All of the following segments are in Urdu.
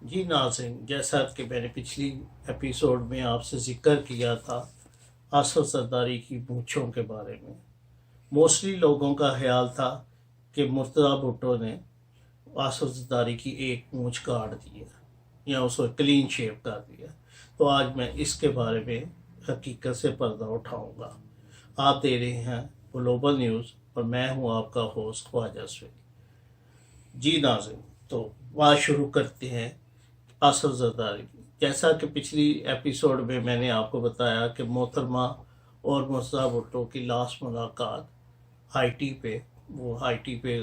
جی ناظرین، جیسا کہ میں نے پچھلی ایپیسوڈ میں آپ سے ذکر کیا تھا آصف زرداری کی مونچھوں کے بارے میں، موسٹلی لوگوں کا خیال تھا کہ مرتضیٰ بھٹو نے آصف زرداری کی ایک مونچھ کاٹ دی ہے یا اس کو کلین شیو کر دیا۔ تو آج میں اس کے بارے میں حقیقت سے پردہ اٹھاؤں گا۔ آپ دے رہے ہیں گلوبل نیوز اور میں ہوں آپ کا ہوسٹ خواجہ سویل۔ جی ناظرین، تو بات شروع کرتے ہیں آصف زرداری کی۔ جیسا کہ پچھلی ایپیسوڈ میں میں نے آپ کو بتایا کہ محترمہ اور مرتضیٰ بھٹو کی لاسٹ ملاقات ہائٹی پہ، وہ ہائٹی پہ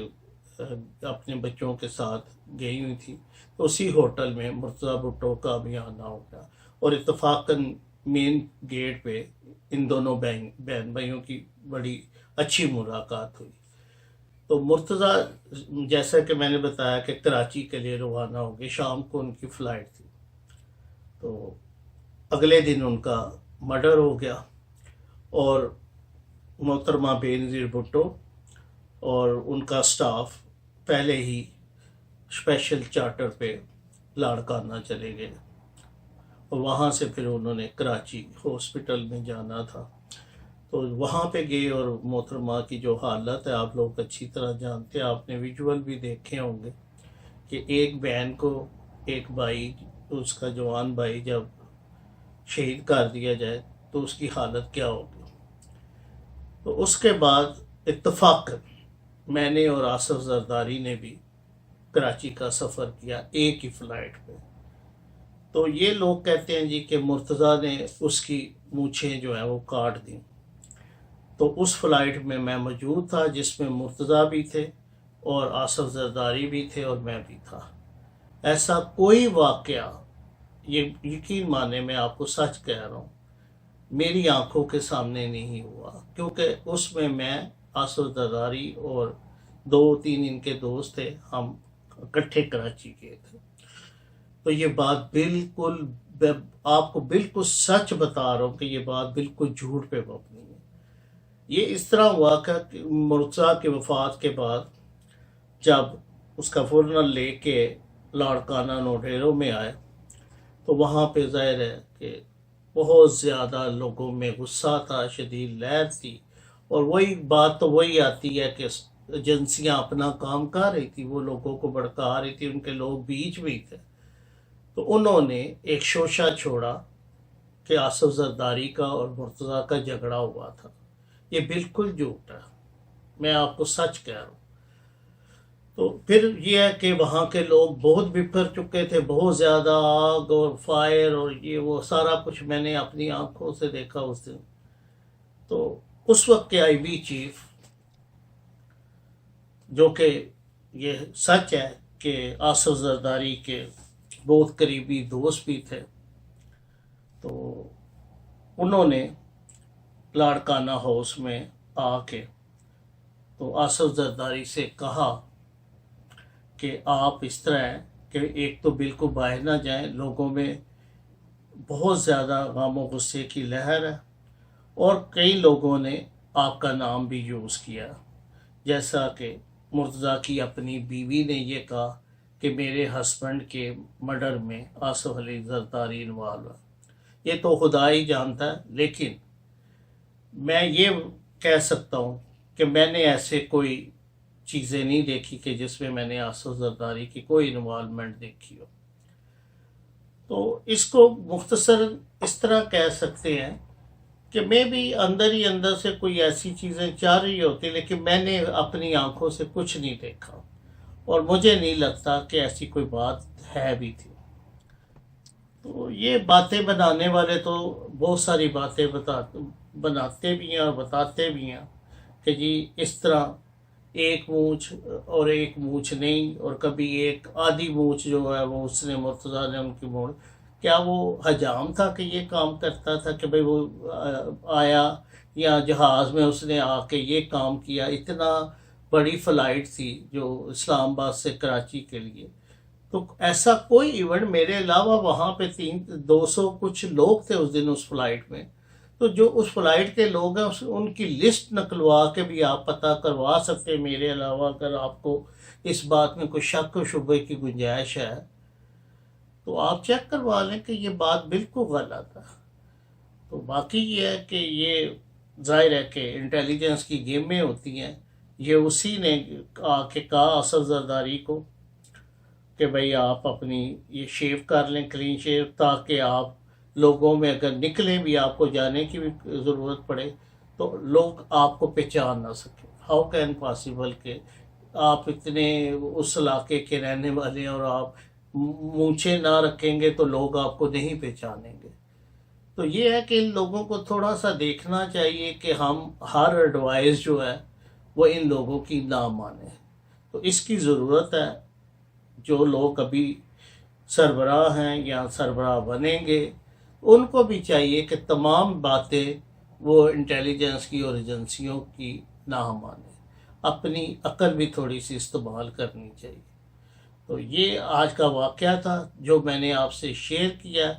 اپنے بچوں کے ساتھ گئی ہوئی تھی، تو اسی ہوٹل میں مرتضیٰ بھٹو کا بھی آنا ہو گیا اور اتفاقاً مین گیٹ پہ ان دونوں بہن بھائیوں کی بڑی اچھی ملاقات ہوئی۔ تو مرتضیٰ، جیسا کہ میں نے بتایا کہ کراچی کے لیے روانہ ہو گئے، شام کو ان کی فلائٹ تھی، تو اگلے دن ان کا مرڈر ہو گیا اور محترمہ بے نظیر بھٹو اور ان کا سٹاف پہلے ہی اسپیشل چارٹر پہ لاڑکانہ چلے گئے اور وہاں سے پھر انہوں نے کراچی ہاسپٹل میں جانا تھا۔ تو وہاں پہ گئے اور محترمہ کی جو حالت ہے آپ لوگ اچھی طرح جانتے ہیں، آپ نے ویژول بھی دیکھے ہوں گے کہ ایک بہن کو ایک بھائی، اس کا جوان بھائی جب شہید کر دیا جائے تو اس کی حالت کیا ہوگی۔ تو اس کے بعد اتفاقاً میں نے اور آصف زرداری نے بھی کراچی کا سفر کیا ایک ہی فلائٹ پہ۔ تو یہ لوگ کہتے ہیں جی کہ مرتضیٰ نے اس کی مونچھیں جو ہیں وہ کاٹ دیں۔ تو اس فلائٹ میں میں موجود تھا جس میں مرتضیٰ بھی تھے اور آصف زرداری بھی تھے اور میں بھی تھا۔ ایسا کوئی واقعہ، یہ یقین مانے میں آپ کو سچ کہہ رہا ہوں، میری آنکھوں کے سامنے نہیں ہوا، کیونکہ اس میں آصف زرداری اور 2-3 ان کے دوست تھے، ہم اکٹھے کراچی گئے تھے۔ تو یہ بات بالکل، آپ کو بالکل سچ بتا رہا ہوں کہ یہ بات بالکل جھوٹ پہ مبنی ہے۔ یہ اس طرح ہوا کہ مرتضیٰ کی وفات کے بعد جب اس کا فورنر لے کے لاڑکانہ نوڈیرو میں آئے تو وہاں پہ ظاہر ہے کہ بہت زیادہ لوگوں میں غصہ تھا، شدید لہر تھی، اور وہی بات تو وہی آتی ہے کہ ایجنسیاں اپنا کام کر رہی تھی، وہ لوگوں کو بھڑکا رہی تھی، ان کے لوگ بیچ میں ہی تھے۔ تو انہوں نے ایک شوشہ چھوڑا کہ آصف زرداری کا اور مرتضیٰ کا جھگڑا ہوا تھا۔ یہ بالکل جھوٹ ہے، میں آپ کو سچ کہہ رہا ہوں۔ تو پھر یہ ہے کہ وہاں کے لوگ بہت بکھر چکے تھے، بہت زیادہ آگ اور فائر اور یہ وہ سارا کچھ میں نے اپنی آنکھوں سے دیکھا اس دن۔ تو اس وقت کے آئی بی چیف، جو کہ یہ سچ ہے کہ آصف زرداری کے بہت قریبی دوست بھی تھے، تو انہوں نے لاڑکانہ ہاؤس میں آ کے تو آصف زرداری سے کہا کہ آپ اس طرح ہیں کہ ایک تو بالکل باہر نہ جائیں، لوگوں میں بہت زیادہ غم و غصے کی لہر ہے، اور کئی لوگوں نے آپ کا نام بھی یوز کیا، جیسا کہ مرتضیٰ کی اپنی بیوی نے یہ کہا کہ میرے ہسبینڈ کے مرڈر میں آصف علی زرداری انوالو ہے۔ یہ تو خدا ہی جانتا ہے، لیکن میں یہ کہہ سکتا ہوں کہ میں نے ایسے کوئی چیزیں نہیں دیکھی کہ جس میں میں نے آصف زرداری کی کوئی انوالومنٹ دیکھی ہو۔ تو اس کو مختصر اس طرح کہہ سکتے ہیں کہ میں بھی اندر ہی اندر سے کوئی ایسی چیزیں چاہ رہی ہوتی، لیکن میں نے اپنی آنکھوں سے کچھ نہیں دیکھا اور مجھے نہیں لگتا کہ ایسی کوئی بات ہے بھی تھی۔ تو یہ باتیں بنانے والے تو بہت ساری باتیں بناتے بھی ہیں اور بتاتے بھی ہیں کہ جی اس طرح ایک مونچھ اور ایک مونچھ نہیں، اور کبھی ایک آدھی مونچھ جو ہے وہ اس نے مرتضیٰ نے ان کی موڑ۔ کیا وہ حجام تھا کہ یہ کام کرتا تھا کہ بھئی وہ آیا یا جہاز میں اس نے آ کے یہ کام کیا؟ اتنا بڑی فلائٹ تھی جو اسلام آباد سے کراچی کے لیے، تو ایسا کوئی ایونٹ میرے علاوہ وہاں پہ 200 کچھ لوگ تھے اس دن اس فلائٹ میں، تو جو اس فلائٹ کے لوگ ہیں ان کی لسٹ نکلوا کے بھی آپ پتہ کروا سکتے ہیں میرے علاوہ، اگر آپ کو اس بات میں کوئی شک و شبے کی گنجائش ہے۔ تو آپ چیک کروا لیں کہ یہ بات بالکل غلط ہے۔ تو باقی یہ ہے کہ یہ ظاہر ہے کہ انٹیلیجنس کی گیمیں ہوتی ہیں، یہ اسی نے آ کے کہا اسد زرداری کو کہ بھئی آپ اپنی یہ شیو کر لیں، کلین شیو، تاکہ آپ لوگوں میں اگر نکلیں بھی، آپ کو جانے کی بھی ضرورت پڑے تو لوگ آپ کو پہچان نہ سکیں۔ ہاؤ کین پاسبل کہ آپ اتنے اس علاقے کے رہنے والے ہیں اور آپ مونچھیں نہ رکھیں گے تو لوگ آپ کو نہیں پہچانیں گے۔ تو یہ ہے کہ ان لوگوں کو تھوڑا سا دیکھنا چاہیے کہ ہم ہر ایڈوائس جو ہے وہ ان لوگوں کی نہ مانیں۔ تو اس کی ضرورت ہے، جو لوگ ابھی سربراہ ہیں یا سربراہ بنیں گے ان کو بھی چاہیے کہ تمام باتیں وہ انٹیلیجنس کی اور ایجنسیوں کی نہ مانیں، اپنی عقل بھی تھوڑی سی استعمال کرنی چاہیے۔ تو یہ آج کا واقعہ تھا جو میں نے آپ سے شیئر کیا،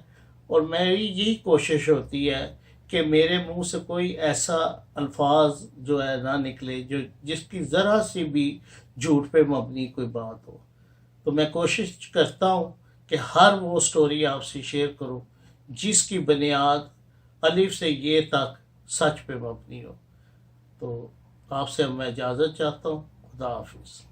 اور میری یہی کوشش ہوتی ہے کہ میرے منہ سے کوئی ایسا الفاظ جو ہے نہ نکلے جس کی ذرا سی بھی جھوٹ پہ مبنی کوئی بات ہو۔ تو میں کوشش کرتا ہوں کہ ہر وہ سٹوری آپ سے شیئر کروں جس کی بنیاد الف سے یہ تک سچ پہ مبنی ہو۔ تو آپ سے میں اجازت چاہتا ہوں۔ خدا حافظ۔